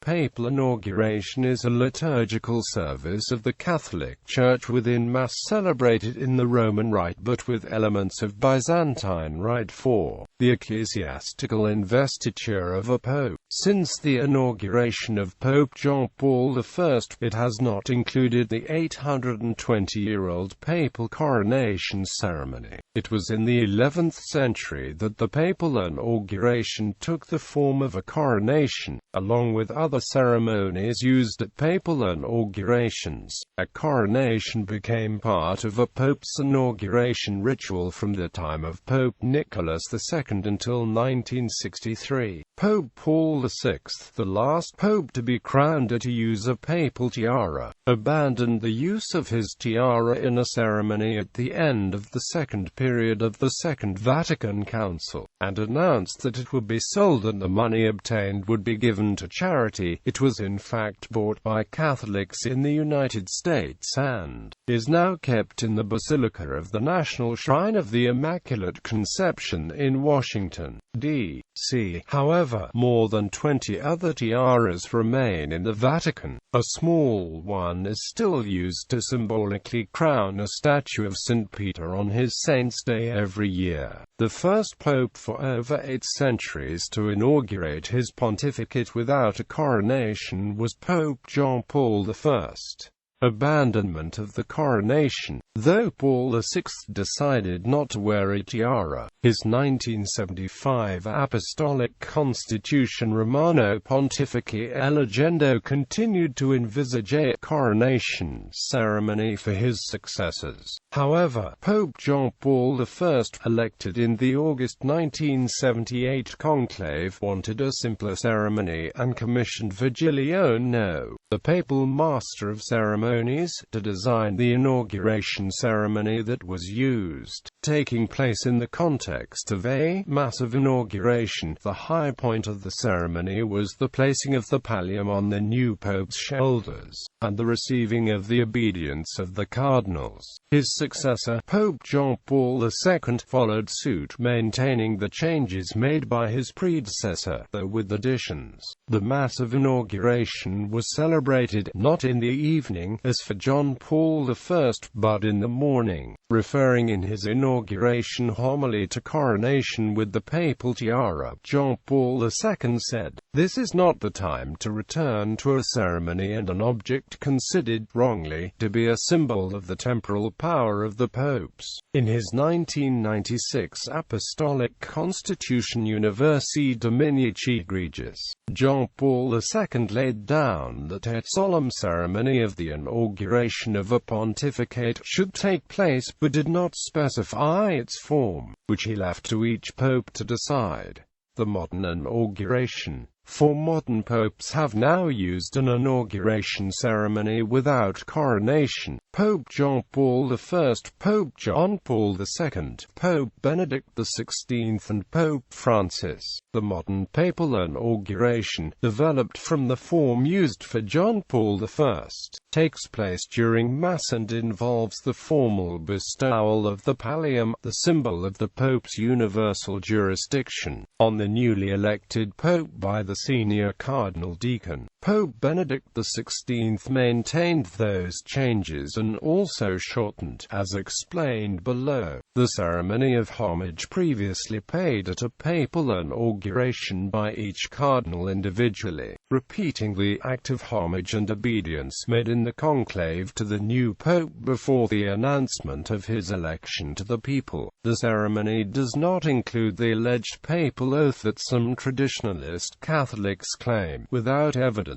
Papal inauguration is a liturgical service of the Catholic Church within Mass celebrated in the Roman Rite but with elements of Byzantine Rite for the ecclesiastical investiture of a pope. Since the inauguration of Pope John Paul I, it has not included the 820-year-old papal coronation ceremony. It was in the 11th century that the papal inauguration took the form of a coronation, along with other ceremonies used at papal inaugurations. A coronation became part of a pope's inauguration ritual from the time of Pope Nicholas II until 1963. Pope Paul VI, the last pope to be crowned to use a papal tiara, abandoned the use of his tiara in a ceremony at the end of the second period of the Second Vatican Council, and announced that it would be sold and the money obtained would be given to charity. It was in fact bought by Catholics in the United States and is now kept in the Basilica of the National Shrine of the Immaculate Conception in Washington, D.C. However, more than 20 other tiaras remain in the Vatican. A small one is still used to symbolically crown a statue of St. Peter on his Saint's Day every year. The first pope for over 8 centuries to inaugurate his pontificate without a coronation was Pope John Paul I. Abandonment of the coronation. Though Paul VI decided not to wear a tiara, his 1975 Apostolic Constitution Romano Pontifici Elegendo continued to envisage a coronation ceremony for his successors. However, Pope John Paul I, elected in the August 1978 conclave, wanted a simpler ceremony and commissioned Virgilio No, the papal master of ceremonies, to design the inauguration ceremony that was used, taking place in the context of a massive inauguration. The high point of the ceremony was the placing of the pallium on the new pope's shoulders, and the receiving of the obedience of the cardinals. His successor, Pope John Paul II, followed suit, maintaining the changes made by his predecessor, though with additions. The massive inauguration was celebrated not in the evening, as for John Paul I, but in the morning, referring in his inauguration homily to coronation with the papal tiara. John Paul II said, "This is not the time to return to a ceremony and an object considered, wrongly, to be a symbol of the temporal power of the popes." In his 1996 Apostolic Constitution Universi Dominici Gregis, John Paul II laid down that a solemn ceremony of the inauguration of a pontificate should take place, but did not specify its form, which he left to each pope to decide. The modern inauguration. 4 modern popes have now used an inauguration ceremony without coronation: Pope John Paul I, Pope John Paul II, Pope Benedict XVI, and Pope Francis. The modern papal inauguration, developed from the form used for John Paul I, takes place during Mass and involves the formal bestowal of the pallium, the symbol of the Pope's universal jurisdiction, on the newly elected Pope by the senior cardinal deacon. Pope Benedict XVI maintained those changes and also shortened, as explained below, the ceremony of homage previously paid at a papal inauguration by each cardinal individually, repeating the act of homage and obedience made in the conclave to the new pope before the announcement of his election to the people. The ceremony does not include the alleged papal oath that some traditionalist Catholics claim, without evidence,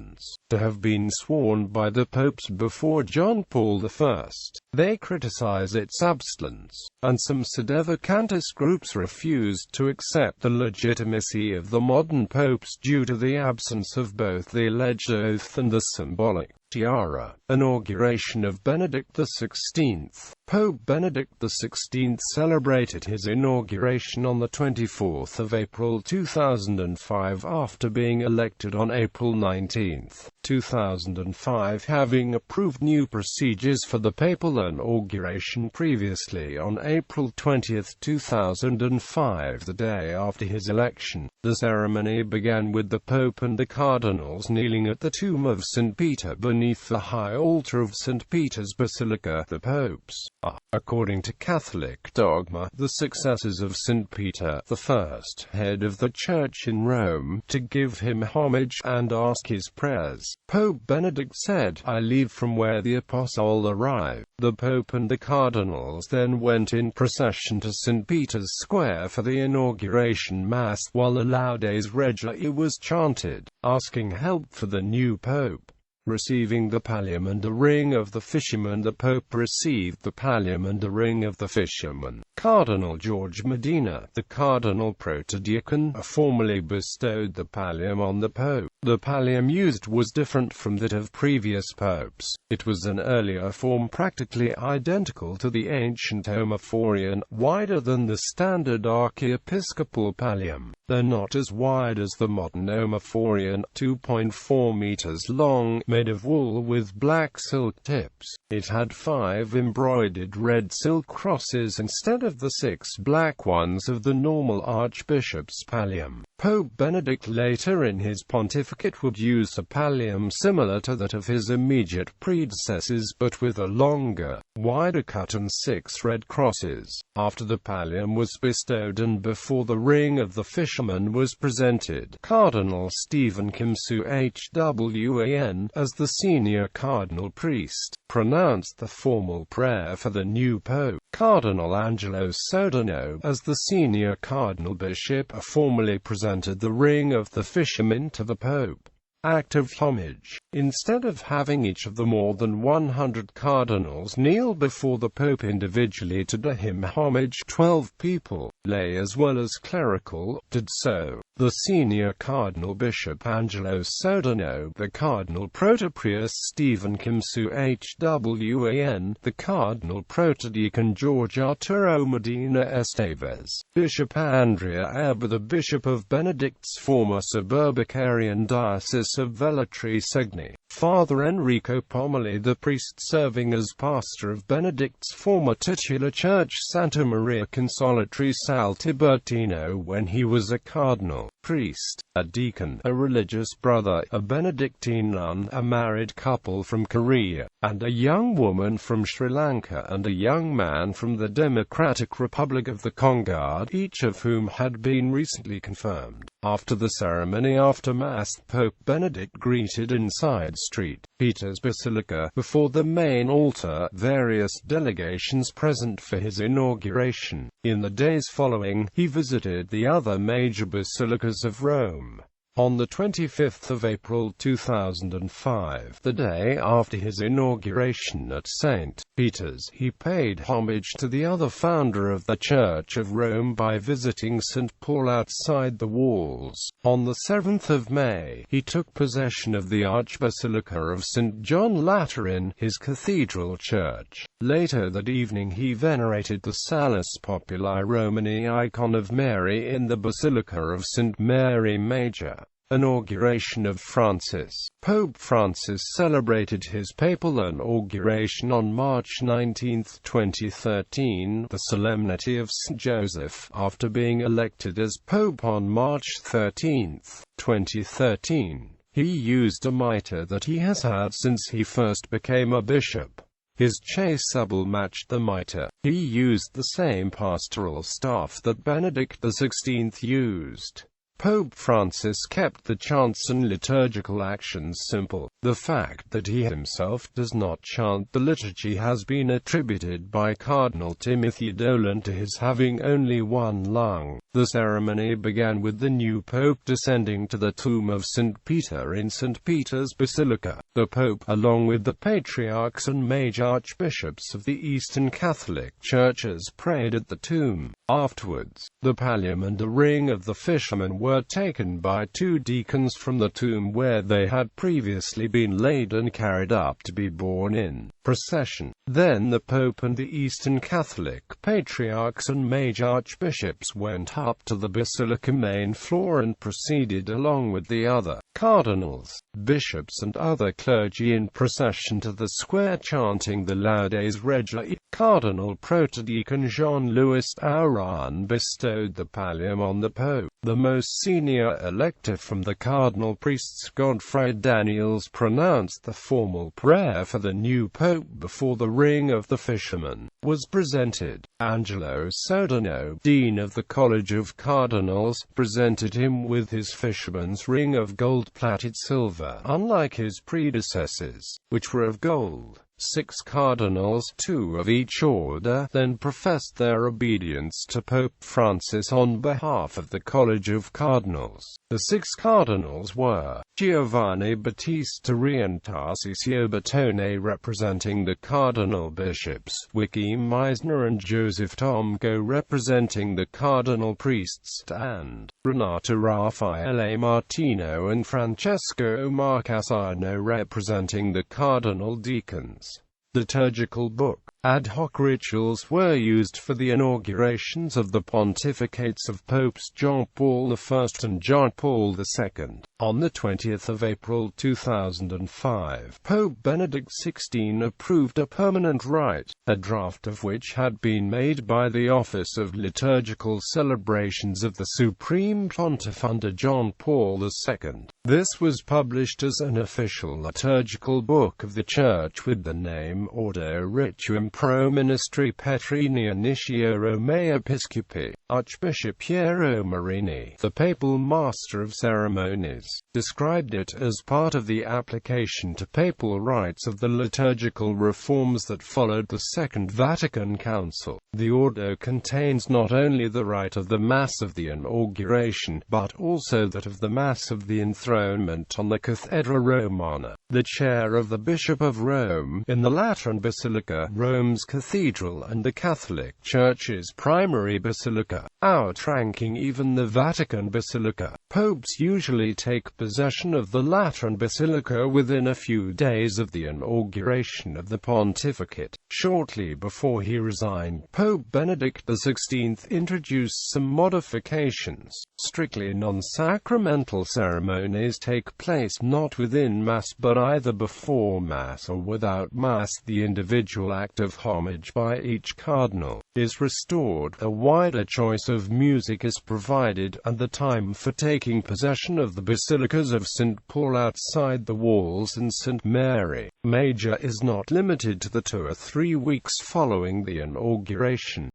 to have been sworn by the popes before John Paul I. They criticize its absence, and some sedevacantist groups refused to accept the legitimacy of the modern popes due to the absence of both the alleged oath and the symbolic tiara. Inauguration of Benedict XVI. Pope Benedict XVI celebrated his inauguration on the 24th of April 2005 after being elected on April 19. 2005, having approved new procedures for the papal inauguration previously on April 20, 2005, the day after his election. The ceremony began with the Pope and the cardinals kneeling at the tomb of St. Peter beneath the high altar of St. Peter's Basilica. The popes are, according to Catholic dogma, the successors of St. Peter, the first head of the Church in Rome, to give him homage and ask his prayers. Pope Benedict said, "I leave from where the apostle arrived." The Pope and the cardinals then went in procession to St. Peter's Square for the inauguration mass, while the Laudes Regii was chanted, asking help for the new pope. Receiving the pallium and the ring of the fisherman, the Pope received the pallium and the ring of the fisherman. Cardinal George Medina, the cardinal protodeacon, formally bestowed the pallium on the Pope. The pallium used was different from that of previous popes. It was an earlier form practically identical to the ancient homophorion, wider than the standard archiepiscopal pallium, though not as wide as the modern homophorion, 2.4 meters long, made of wool with black silk tips. It had 5 embroidered red silk crosses instead of the 6 black ones of the normal archbishop's pallium. Pope Benedict later in his pontificate would use a pallium similar to that of his immediate predecessors, but with a longer, wider cut and 6 red crosses. After the pallium was bestowed and before the ring of the fisherman was presented, Cardinal Stephen Kimsu HWAN, as the senior cardinal priest, pronounced the formal prayer for the new pope. Cardinal Angelo Sodano, as the senior cardinal bishop, formally presented the ring of the fisherman to the pope. Act of homage. Instead of having each of the more than 100 cardinals kneel before the Pope individually to do him homage, 12 people, lay as well as clerical, did so. The senior cardinal bishop Angelo Sodano, the cardinal protopriest Stephen Kimsu HWAN, the cardinal protodeacon George Arturo Medina Esteves, Bishop Andrea Erba, the bishop of Benedict's former suburbicarian diocese of Velletri Segni, Father Enrico Pomoli, the priest serving as pastor of Benedict's former titular church Santa Maria Consolatory Sal Tibertino when he was a cardinal, priest, a deacon, a religious brother, a Benedictine nun, a married couple from Korea, and a young woman from Sri Lanka and a young man from the Democratic Republic of the Congo, each of whom had been recently confirmed. After the ceremony, after Mass, Pope Benedict greeted inside St. Peter's Basilica, before the main altar, various delegations present for his inauguration. In the days following, he visited the other major basilicas of Rome. On the 25th of April 2005, the day after his inauguration at St. Peter's, he paid homage to the other founder of the Church of Rome by visiting St. Paul outside the walls. On the 7th of May, he took possession of the Archbasilica of St. John Lateran, his cathedral church. Later that evening he venerated the Salus Populi Romani icon of Mary in the Basilica of St. Mary Major. Inauguration of Francis. Pope Francis celebrated his papal inauguration on March 19, 2013, the solemnity of St. Joseph, after being elected as Pope on March 13, 2013. He used a mitre that he has had since he first became a bishop. His chasuble matched the mitre. He used the same pastoral staff that Benedict XVI used. Pope Francis kept the chants and liturgical actions simple. The fact that he himself does not chant the liturgy has been attributed by Cardinal Timothy Dolan to his having only one lung. The ceremony began with the new pope descending to the tomb of St. Peter in St. Peter's Basilica. The pope, along with the patriarchs and major archbishops of the Eastern Catholic churches, prayed at the tomb. Afterwards, the pallium and the ring of the fisherman were taken by 2 deacons from the tomb where they had previously been laid and carried up to be borne in procession. Then the Pope and the Eastern Catholic patriarchs and major archbishops went up to the basilica main floor and proceeded along with the other cardinals, bishops and other clergy in procession to the square chanting the Laudes Regii. Cardinal Protodeacon Jean-Louis Auran bestowed the pallium on the Pope. The most senior elector from the cardinal priests, Godfrey Daniels, pronounced the formal prayer for the new pope before the ring of the fisherman was presented. Angelo Sodano, dean of the College of Cardinals, presented him with his fisherman's ring of gold-plated silver, unlike his predecessors, which were of gold. 6 cardinals, 2 of each order, then professed their obedience to Pope Francis on behalf of the College of Cardinals. The 6 cardinals were Giovanni Battista Re and Tarcisio Bertone representing the cardinal bishops, Vicky Meisner and Joseph Tomko representing the cardinal priests, and Renato Raffaele Martino and Francesco Marcassano representing the cardinal deacons. Liturgical book. Ad hoc rituals were used for the inaugurations of the pontificates of Popes John Paul I and John Paul II. On the 20th of April 2005, Pope Benedict XVI approved a permanent rite, a draft of which had been made by the Office of Liturgical Celebrations of the Supreme Pontiff under John Paul II. This was published as an official liturgical book of the Church with the name Ordo Rituum Pro Ministri Petrini Initio Romei Episcopi. Archbishop Piero Marini, the papal master of ceremonies, described it as part of the application to papal rites of the liturgical reforms that followed the Second Vatican Council. The ordo contains not only the rite of the Mass of the Inauguration, but also that of the Mass of the Enthronement on the Cathedra Romana, the chair of the Bishop of Rome, in the Lateran Basilica, Rome's cathedral and the Catholic Church's primary basilica, outranking even the Vatican Basilica. Popes usually take possession of the Lateran Basilica within a few days of the inauguration of the pontificate. Shortly before he resigned, Pope Benedict XVI introduced some modifications. Strictly non-sacramental ceremonies take place not within Mass but either before Mass or without Mass. The individual act of homage by each cardinal is restored, a wider choice of music is provided, and the time for taking possession of the basilicas of St. Paul outside the walls and St. Mary Major is not limited to the 2 or 3 weeks following the inauguration.